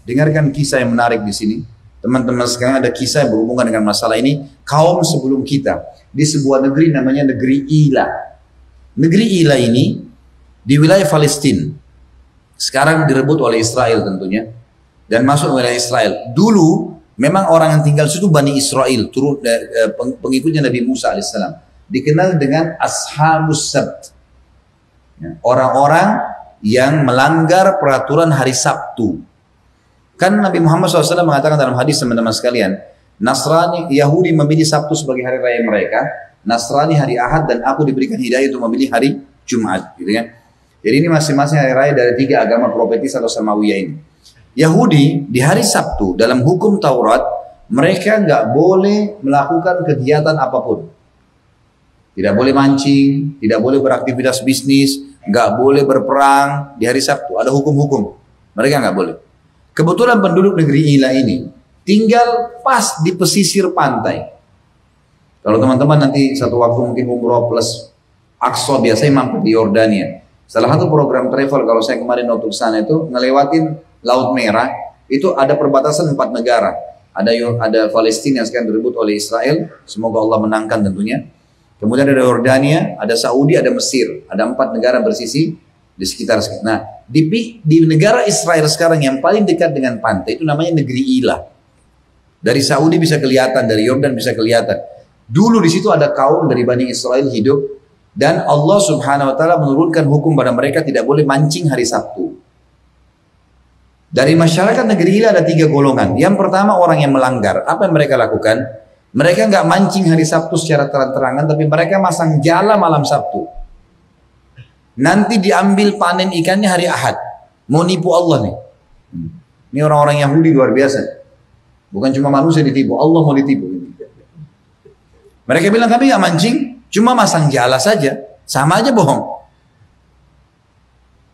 Dengarkan kisah yang menarik di sini. Teman-teman sekalian, ada kisah yang berhubungan dengan masalah ini. Kaum sebelum kita di sebuah negeri namanya negeri Ila. Negeri Ila ini di wilayah Palestina. Sekarang direbut oleh Israel tentunya dan masuk wilayah Israel. Dulu memang orang yang tinggal situ Bani Israel, turun pengikutnya Nabi Musa alaihissalam. Dikenal dengan Ashabus Sabt. Orang-orang yang melanggar peraturan hari Sabtu. Kan Nabi Muhammad SAW mengatakan dalam hadis teman-teman sekalian, Nasrani, Yahudi memilih Sabtu sebagai hari raya mereka, Nasrani hari Ahad, dan aku diberikan hidayah untuk memilih hari Jumat, gitu kan? Jadi ini masing-masing hari raya dari 3 agama profetis atau Samawiyah ini. Yahudi di hari Sabtu dalam hukum Taurat mereka nggak boleh melakukan kegiatan apapun, tidak boleh mancing, tidak boleh beraktivitas bisnis, nggak boleh berperang di hari Sabtu. Ada hukum-hukum, mereka nggak boleh. Kebetulan penduduk negeri Ila ini tinggal pas di pesisir pantai. Kalau teman-teman nanti satu waktu mungkin umroh plus Aqsa, biasanya mampir di Yordania. Salah satu program travel kalau saya kemarin untuk sana itu ngelewatin Laut Merah, itu ada perbatasan 4 negara. Ada Palestina yang sekarang direbut oleh Israel, semoga Allah menangkan tentunya. Kemudian ada Yordania, ada Saudi, ada Mesir. Ada 4 negara bersisi di sekitar. Nah, di negara Israel sekarang yang paling dekat dengan pantai itu namanya negeri Ila. Dari Saudi bisa kelihatan, dari Yordan bisa kelihatan. Dulu di situ ada kaum dari Bani Israel hidup, dan Allah Subhanahu wa taala menurunkan hukum pada mereka tidak boleh mancing hari Sabtu. Dari masyarakat negeri Ila ada 3 golongan. Yang pertama orang yang melanggar. Apa yang mereka lakukan? Mereka nggak mancing hari Sabtu secara terang-terangan, tapi mereka masang jala malam Sabtu. Nanti diambil panen ikannya hari Ahad. Mau nipu Allah nih. Ini orang-orang Yahudi luar biasa. Bukan cuma manusia ditipu, Allah mau ditipu. Mereka bilang kami nggak mancing, cuma masang jala saja. Sama aja bohong.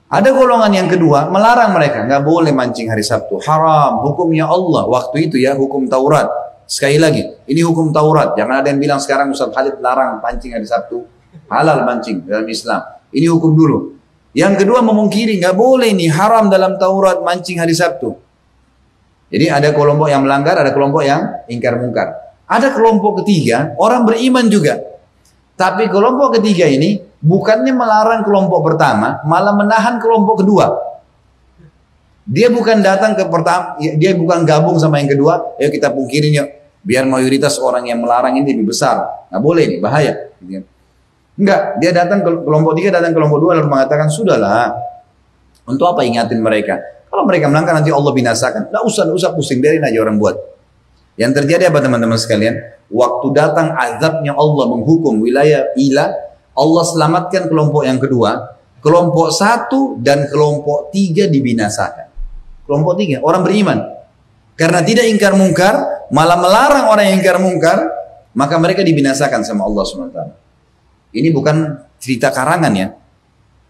Ada golongan yang kedua, melarang mereka. Nggak boleh mancing hari Sabtu. Haram, hukumnya Allah. Waktu itu ya, hukum Taurat. Sekali lagi, ini hukum Taurat. Jangan ada yang bilang sekarang Ustaz Khalid larang mancing hari Sabtu. Halal mancing dalam Islam. Ini hukum dulu. Yang kedua memungkiri, nggak boleh nih, haram dalam Taurat mancing hari Sabtu. Jadi ada kelompok yang melanggar, ada kelompok yang ingkar mungkar. Ada kelompok ketiga, orang beriman juga. Tapi kelompok ketiga ini bukannya melarang kelompok pertama, malah menahan kelompok kedua. Dia bukan datang ke pertama, dia bukan gabung sama yang kedua, ya kita pungkirin yuk, biar mayoritas orang yang melarang ini lebih besar. Nggak boleh nih, bahaya. Enggak, dia datang ke kelompok 3, datang ke kelompok 2 lalu mengatakan, sudahlah, untuk apa ingatin mereka? Kalau mereka melanggar nanti Allah binasakan. Nggak usah pusing, biarin aja orang buat. Yang terjadi apa teman-teman sekalian? Waktu datang azabnya Allah menghukum wilayah Ila, Allah selamatkan kelompok yang kedua, kelompok 1 dan kelompok 3 dibinasakan. Kelompok 3, orang beriman. Karena tidak ingkar mungkar, malah melarang orang yang ingkar mungkar, maka mereka dibinasakan sama Allah SWT. Ini bukan cerita karangan ya.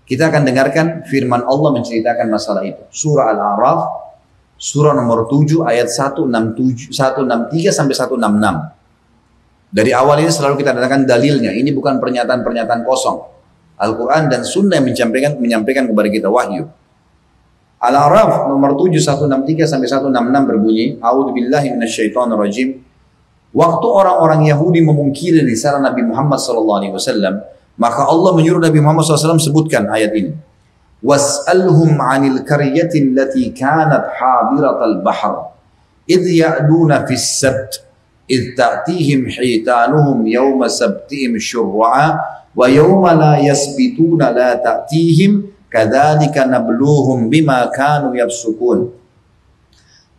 Kita akan dengarkan firman Allah menceritakan masalah itu. Surah Al-A'raf, surah nomor 7 ayat 163 sampai 166. Dari awal ini selalu kita datangkan dalilnya. Ini bukan pernyataan-pernyataan kosong. Al-Quran dan Sunnah yang menyampaikan kepada kita wahyu. Al-A'raf nomor 7 163 sampai 166 berbunyi, A'udzubillahi minasyaitonirrajim. Waktu orang-orang Yahudi memungkiri risalah Nabi Muhammad SAW, maka Allah menyuruh Nabi Muhammad SAW sebutkan ayat ini. Was'alhum 'anil qaryati allati kanat hadiratal bahr idh ya'duna fis sabt idh ta'tihim hitanuhum yawma sabtihim syurra'a wa yawma la yasbituna la ta'tihim kadzalika nabluhum bima kanu yafsukun.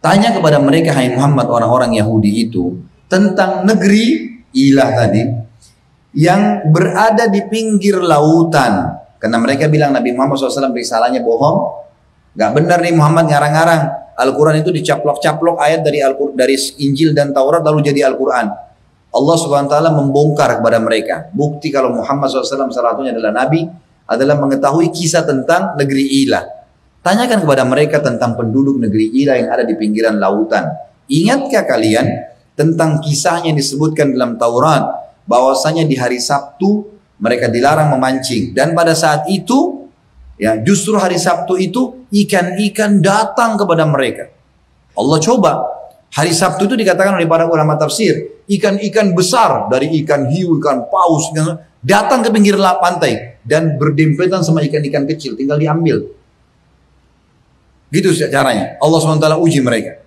Tanya kepada mereka hai Muhammad orang-orang Yahudi itu tentang negeri Ilah tadi yang berada di pinggir lautan. Karena mereka bilang Nabi Muhammad SAW risalahnya bohong. Gak benar nih Muhammad ngarang-ngarang. Al-Quran itu dicaplok-caplok ayat dari Injil dan Taurat lalu jadi Al-Quran. Allah SWT membongkar kepada mereka. Bukti kalau Muhammad SAW salah satunya adalah Nabi adalah mengetahui kisah tentang negeri Ilah. Tanyakan kepada mereka tentang penduduk negeri Ilah yang ada di pinggiran lautan. Ingatkah kalian tentang kisahnya yang disebutkan dalam Taurat bahwasanya di hari Sabtu mereka dilarang memancing dan pada saat itu ya justru hari Sabtu itu ikan-ikan datang kepada mereka. Allah coba. Hari Sabtu itu dikatakan oleh para ulama tafsir, ikan-ikan besar dari ikan hiu, ikan paus, datang ke pinggir pantai dan berdempetan sama ikan-ikan kecil, tinggal diambil. Gitu caranya. Allah SWT uji mereka.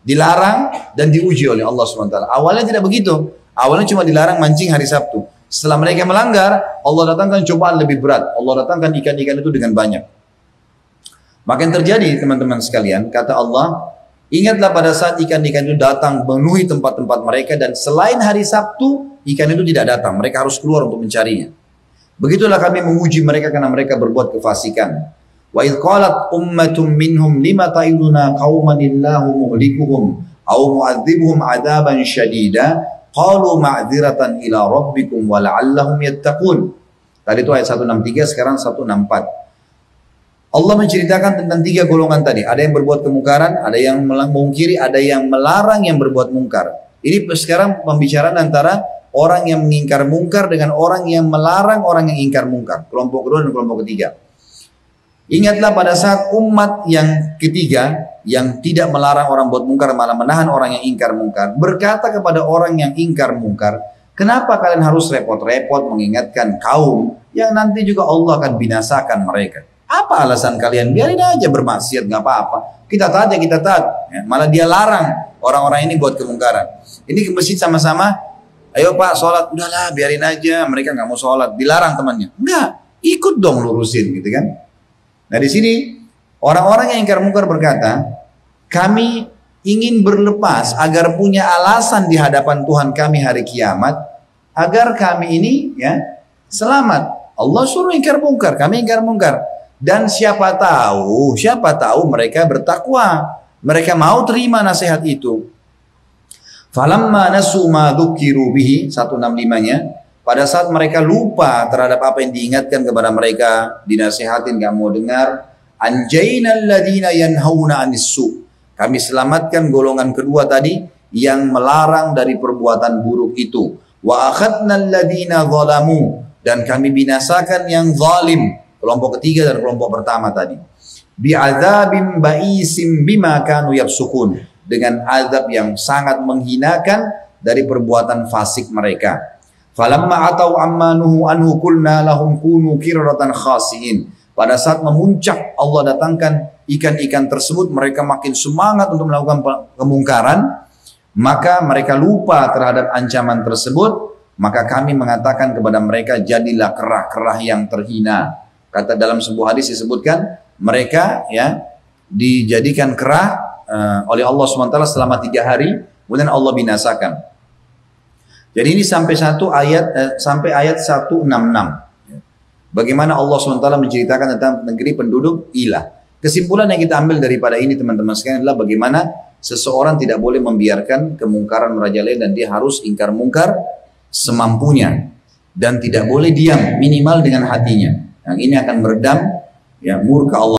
Dilarang dan diuji oleh Allah SWT. Awalnya tidak begitu. Awalnya cuma dilarang mancing hari Sabtu. Setelah mereka melanggar, Allah datangkan cobaan lebih berat. Allah datangkan ikan-ikan itu dengan banyak. Maka yang terjadi teman-teman sekalian, kata Allah, ingatlah pada saat ikan-ikan itu datang memenuhi tempat-tempat mereka dan selain hari Sabtu, ikan itu tidak datang. Mereka harus keluar untuk mencarinya. Begitulah kami menguji mereka karena mereka berbuat kefasikan. Wa idh qalat ummatum minhum lima ta'iduna qauman illahu muhlikuhum aw mu'adzibuhum 'adzaban syadida qalu ma'dziratan ila rabbikum wa la'allahum yattaqun. Tadi itu ayat 163, sekarang 164. Allah menceritakan tentang tiga golongan tadi. Ada yang berbuat kemungkaran, ada yang mengingkari, ada yang melarang yang berbuat mungkar. Ini sekarang pembicaraan antara orang yang mengingkar mungkar dengan orang yang melarang orang yang ingkar mungkar. Kelompok kedua dan kelompok ketiga. Ingatlah pada saat umat yang ketiga yang tidak melarang orang buat mungkar, malah menahan orang yang ingkar mungkar, berkata kepada orang yang ingkar mungkar, kenapa kalian harus repot-repot mengingatkan kaum yang nanti juga Allah akan binasakan mereka? Apa alasan kalian? Biarin aja bermaksiat, nggak apa-apa. Kita taat ya kita taat. Ya, malah dia larang orang-orang ini buat kemungkaran. Ini ke masjid sama-sama. Ayo Pak sholat. Udahlah biarin aja. Mereka nggak mau sholat. Dilarang temannya. Enggak. Ikut dong lurusin gitu kan. Nah di sini orang-orang yang ingkar mungkar berkata, kami ingin berlepas agar punya alasan di hadapan Tuhan kami hari kiamat, agar kami ini ya selamat. Allah suruh ingkar mungkar, kami ingkar mungkar. Dan siapa tahu mereka bertakwa, mereka mau terima nasihat itu. Falamma nasu ma dzukiru bihi 165-nya, pada saat mereka lupa terhadap apa yang diingatkan kepada mereka, dinasihatin gak mau dengar, anjainal ladina yanhauna anis su. Kami selamatkan golongan kedua tadi yang melarang dari perbuatan buruk itu. Wa akhadnal ladina zalamu, dan kami binasakan yang zalim. Kelompok ketiga dan kelompok pertama tadi. Bi'adzabim ba'isim bima kanu yafsukun. Dengan azab yang sangat menghinakan dari perbuatan fasik mereka. Falamma atau amma nuhu anhu kulna lahum kunu kiradatan khasiin. Pada saat memuncak Allah datangkan ikan-ikan tersebut, mereka makin semangat untuk melakukan kemungkaran. Maka mereka lupa terhadap ancaman tersebut. Maka kami mengatakan kepada mereka, jadilah kerah-kerah yang terhina. Kata dalam sebuah hadis disebutkan mereka ya dijadikan kerah oleh Allah SWT selama 3 hari, kemudian Allah binasakan. Jadi ini sampai sampai ayat 166. Bagaimana Allah SWT menceritakan tentang negeri penduduk Ilah. Kesimpulan yang kita ambil daripada ini teman-teman sekalian adalah bagaimana seseorang tidak boleh membiarkan kemungkaran merajalela dan dia harus ingkar mungkar semampunya dan tidak boleh diam minimal dengan hatinya. Yang ini akan meredam ya murka Allah.